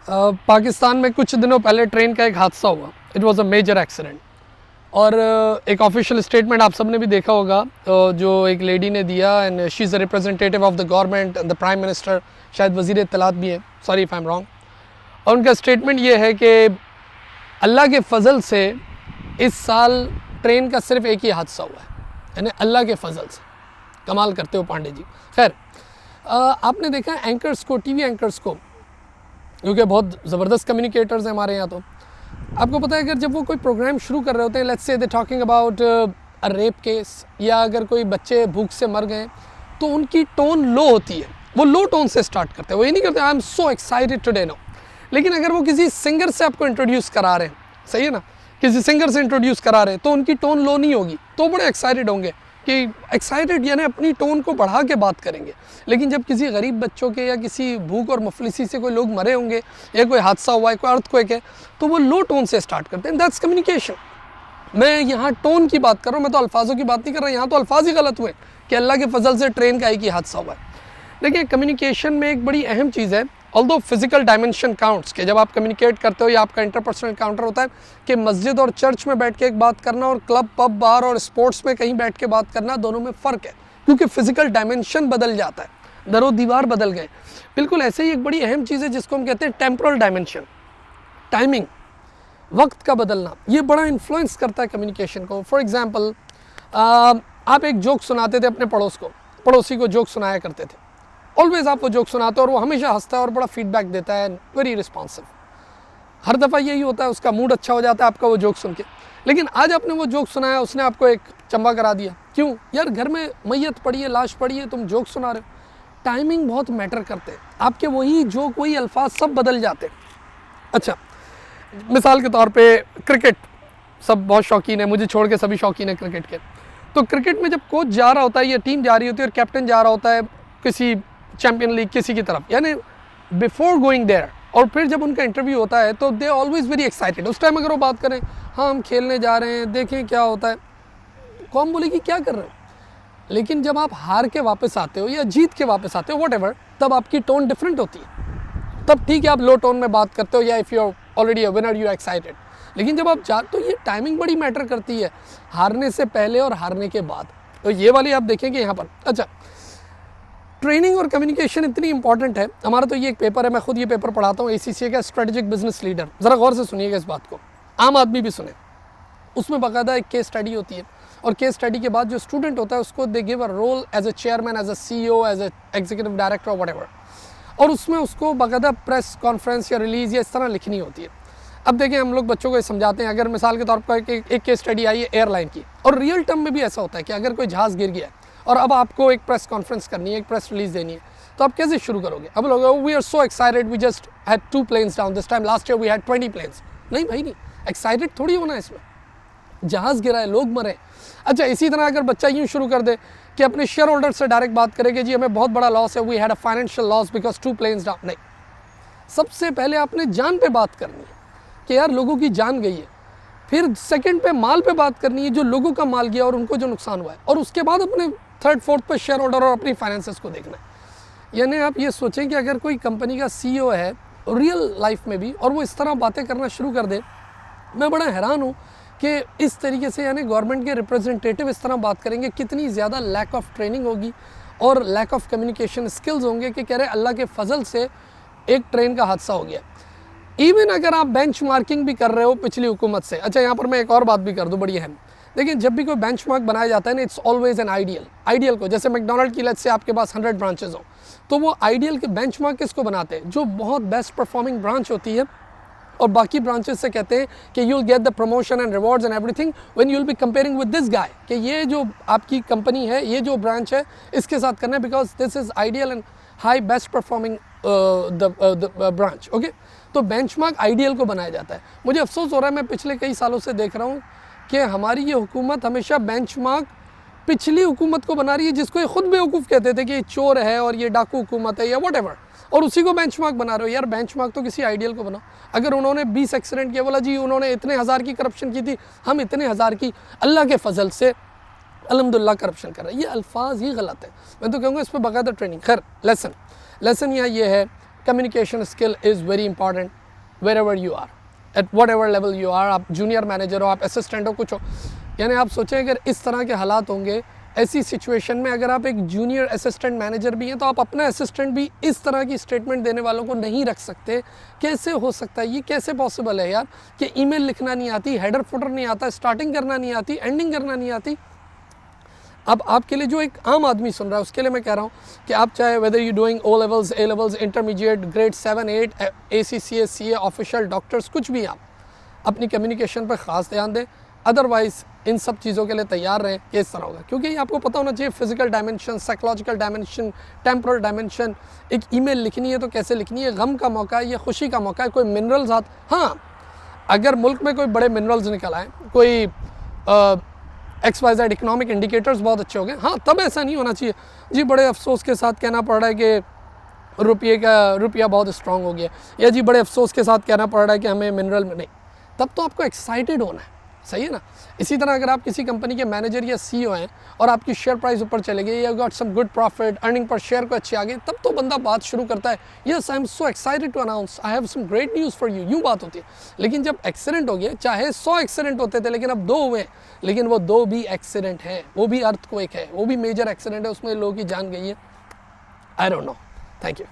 पाकिस्तान में कुछ दिनों पहले ट्रेन का एक हादसा हुआ। It was a major accident और एक ऑफिशियल स्टेटमेंट आप सबने भी देखा होगा जो एक लेडी ने दिया, and she is a representative of the government and the prime minister, शायद वज़ीर इत्तलात भी है, sorry if I am wrong. और उनका स्टेटमेंट ये है कि अल्लाह के फ़ज़ल से इस साल ट्रेन का सिर्फ एक ही हादसा हुआ है, यानी अल्लाह के फ़ज़ल से। कमाल करते हो पांडे जी। खैर, आपने देखा एंकर्स को, टीवी एंकर्स को, क्योंकि बहुत ज़बरदस्त कम्युनिकेटर्स हैं हमारे यहाँ, तो आपको पता है अगर जब वो कोई प्रोग्राम शुरू कर रहे होते हैं, let's say they talking about a rape case, या अगर कोई बच्चे भूख से मर गए, तो उनकी टोन लो होती है। वो लो टोन से स्टार्ट करते हैं, वो ये नहीं करते I am so excited today no. लेकिन अगर वो किसी सिंगर से आपको इंट्रोड्यूस करा रहे हैं, सही है ना, किसी सिंगर से इंट्रोड्यूस करा रहे हैं, तो उनकी टोन लो नहीं होगी, तो बड़े एक्साइटेड होंगे कि एक्साइटेड यानी अपनी टोन को बढ़ा के बात करेंगे। लेकिन जब किसी गरीब बच्चों के या किसी भूख और मुफलिसी से कोई लोग मरे होंगे, या कोई हादसा हुआ है, कोई अर्थक्वेक है, तो वो लो टोन से स्टार्ट करते हैं। That's communication. मैं यहाँ टोन की बात कर रहा हूँ, मैं तो अल्फाजों की बात नहीं कर रहा। यहाँ तो अल्फाज ही गलत हुए कि अल्लाह के फजल से ट्रेन का एक ही हादसा हुआ है। देखिए, कम्युनिकेशन में एक बड़ी अहम चीज़ है, ऑल्दो फिजिकल डायमेंशन काउंट्स, कि जब आप कम्युनिकेट करते हो या आपका इंटरपर्सनल काउंटर होता है कि मस्जिद और चर्च में बैठ के एक बात करना और क्लब, पब, बार और स्पोर्ट्स में कहीं बैठ के बात करना, दोनों में फ़र्क है, क्योंकि फिजिकल डायमेंशन बदल जाता है, दरो दीवार बदल गए। बिल्कुल ऐसे ही एक बड़ी अहम चीज़ है जिसको हम कहते हैं टेम्पोरल डायमेंशन, टाइमिंग, वक्त का बदलना। ये बड़ा इन्फ्लुएंस करता है कम्युनिकेशन को। फॉर एग्ज़ाम्पल, आप एक जोक सुनाते थे अपने पड़ोसी को जोक सुनाया करते थे। ऑलवेज आप वो जोक सुनाते हो और वो हमेशा हंसता है और बड़ा फीडबैक देता है, वेरी रिस्पॉन्सिव। हर दफ़ा यही होता है, उसका मूड अच्छा हो जाता है आपका वो जोक सुन के। लेकिन आज आपने वो जोक सुनाया, उसने आपको एक चंबा करा दिया। क्यों यार, घर में मैयत पड़ी है, लाश पड़ी है, तुम जोक सुना रहे हो। टाइमिंग बहुत मैटर करते हैं, आपके वही जोक, वही अल्फाज सब बदल जाते हैं। अच्छा, मिसाल के तौर पे क्रिकेट, सब बहुत शौकीन है, मुझे छोड़ के सभी शौकीन है क्रिकेट के। तो क्रिकेट में जब कोच जा रहा होता है या टीम जा रही होती है और कैप्टन जा रहा होता है किसी चैम्पियन लीग किसी की तरफ, यानी बिफोर गोइंग देयर, और फिर जब उनका इंटरव्यू होता है तो दे ऑलवेज वेरी एक्साइटेड। उस टाइम अगर वो बात करें, हाँ हम खेलने जा रहे हैं, देखें क्या होता है, कौन बोलेगी क्या कर रहे हो। लेकिन जब आप हार के वापस आते हो या जीत के वापस आते हो, व्हाटएवर, तब आपकी टोन डिफरेंट होती है। तब ठीक है, आप लो टोन में बात करते हो, या if you are already a winner you are excited. लेकिन जब आप तो ये टाइमिंग बड़ी मैटर करती है, हारने से पहले और हारने के बाद। तो ये वाली आप देखेंगे यहाँ पर। अच्छा, ट्रेनिंग और कम्युनिकेशन इतनी इंपॉर्टेंट है। हमारा तो ये एक पेपर है, मैं खुद ये पेपर पढ़ाता हूँ, ACCA का स्ट्रेटेजिक बिजनेस लीडर। ज़रा गौर से सुनिएगा इस बात को, आम आदमी भी सुने। उसमें बाकायदा एक केस स्टडी होती है, और केस स्टडी के बाद जो स्टूडेंट होता है उसको they give a role as a chairman, as a CEO, as a executive director, whatever, और उसमें उसको बाकायदा प्रेस कॉन्फ्रेंस या रिलीज़ या इस तरह लिखनी होती है। अब देखें, हम लोग बच्चों को ये समझाते हैं, अगर मिसाल के तौर पर एक केस स्टडी आई है एयरलाइन की, और रियल टर्म में भी ऐसा होता है कि अगर कोई जहाज़ गिर गया है और अब आपको एक प्रेस कॉन्फ्रेंस करनी है, एक प्रेस रिलीज़ देनी है, तो आप कैसे शुरू करोगे। अब लोग we are so excited, we just had 2 planes down this time, last year we had 20 planes। नहीं भाई, नहीं, एक्साइटेड थोड़ी होना है इसमें, जहाज़ गिरा है, लोग मरे। अच्छा, इसी तरह अगर बच्चा यूँ शुरू कर दे कि अपने शेयर होल्डर से डायरेक्ट बात करे कि जी हमें बहुत बड़ा लॉस है, we had a financial loss because 2 planes down, नहीं, सबसे पहले आपने जान पे बात करनी है कि यार लोगों की जान गई है। फिर सेकंड पे माल पे बात करनी है, जो लोगों का माल गया और उनको जो नुकसान हुआ है, और उसके बाद अपने थर्ड फोर्थ पे शेयर होल्डर और अपनी फाइनेंसेस को देखना है। यानी आप ये सोचें कि अगर कोई कंपनी का CEO है रियल लाइफ में भी, और वो इस तरह बातें करना शुरू कर दे, मैं बड़ा हैरान हूँ कि इस तरीके से, यानी गवर्नमेंट के रिप्रेजेंटेटिव इस तरह बात करेंगे, कितनी ज़्यादा लैक ऑफ ट्रेनिंग होगी और लैक ऑफ कम्युनिकेशन स्किल्स होंगे कि कह रहे अल्लाह के फजल से एक ट्रेन का हादसा हो गया। इवन अगर आप बेंच मार्किंग भी कर रहे हो पिछली हुकूमत से। अच्छा, यहाँ पर मैं एक और बात भी कर दूँ बड़ी अहम। देखिए, जब भी कोई बेंच मार्क बनाया जाता है ना, इट्स ऑलवेज एन आइडियल को, जैसे मैकडोनल्ड की लेट्स से आपके पास 100 ब्रांचेज हो, तो वो आइडियल के बेंच मार्क किसको बनाते हैं, जो बहुत बेस्ट परफॉर्मिंग ब्रांच होती है, और बाकी ब्रांचेस से कहते हैं कि you will get the promotion and rewards and everything when you will be comparing with this guy, कि ये जो आपकी कंपनी है, ये जो ब्रांच है, इसके साथ करना है, because this is ideal and high best performing the branch. Okay, तो बेंचमार्क आइडियल को बनाया जाता है। मुझे अफसोस हो रहा है, मैं पिछले कई सालों से देख रहा हूँ कि हमारी ये हुकूमत हमेशा बेंचमार्क पिछली हुकूमत को बना रही है, जिसको ये खुद बेवकूफ़ कहते थे कि ये चोर है और ये डाकू हुकूमत है या व्हाटएवर, और उसी को बेंचमार्क बना रहे हो। यार बेंचमार्क तो किसी आइडियल को बनाओ। अगर उन्होंने 20 एक्सीडेंट किया, बोला जी उन्होंने इतने हज़ार की करप्शन की थी, हम इतने हज़ार की, अल्लाह के फजल से अल्हम्दुलिल्लाह करप्शन कर रहा है, ये अल्फाज ही गलत है। मैं तो कहूँगा इस पर बाकायदा ट्रेनिंग। खैर, लेसन यहाँ ये है communication skill is very important wherever you are, at whatever level you are. आप जूनियर मैनेजर हो, आप असिस्टेंट हो, कुछ हो, यानी आप सोचें अगर इस तरह के हालात होंगे, ऐसी सिचुएशन में अगर आप एक जूनियर असिस्टेंट मैनेजर भी हैं तो आप अपना असिस्टेंट भी इस तरह की स्टेटमेंट देने वालों को नहीं रख सकते। कैसे हो सकता है ये, कैसे पॉसिबल है यार कि ईमेल लिखना नहीं आती, हेडर फुटर नहीं आता, स्टार्टिंग करना नहीं आती, एंडिंग करना नहीं आती। अब आपके लिए जो एक आम आदमी सुन रहा है उसके लिए मैं कह रहा हूँ कि आप चाहे whether you doing O levels, A levels, intermediate, grade 7, 8, ACCA, CA, official, doctors, कुछ भी आप अपनी कम्युनिकेशन पर ख़ास ध्यान दें। अदरवाइज़ इन सब चीज़ों के लिए तैयार रहें कि इस तरह होगा, क्योंकि ये आपको पता होना चाहिए physical dimension, psychological dimension, temporal dimension. एक ईमेल लिखनी है तो कैसे लिखनी है, गम का मौका है या खुशी का मौका है, कोई मिनरल्स हाँ, अगर मुल्क में कोई बड़े मिनरल्स निकल आए, कोई XYZ इकोनॉमिक इंडिकेटर्स बहुत अच्छे हो गए, हाँ तब ऐसा नहीं होना चाहिए जी बड़े अफसोस के साथ कहना पड़ रहा है कि रुपया बहुत स्ट्रांग हो गया, या जी बड़े अफसोस के साथ कहना पड़ रहा है कि हमें मिनरल में नहीं। तब तो आपको एक्साइटेड होना है, सही है ना। इसी तरह अगर आप किसी कंपनी के मैनेजर या CEO हैं और आपकी शेयर प्राइस ऊपर चले गई, या got some good profit, earning per share को अच्छी आ गई, तब तो बंदा बात शुरू करता है, yes I am so excited to announce I have some great news for you, यूँ बात होती है। लेकिन जब एक्सीडेंट हो गया, चाहे 100 एक्सीडेंट होते थे लेकिन अब 2 हुए, लेकिन वो 2 भी एक्सीडेंट है, वो भी अर्थक्वेक है, वो भी मेजर एक्सीडेंट है, उसमें लोगों की जान गई है। I don't know, thank you.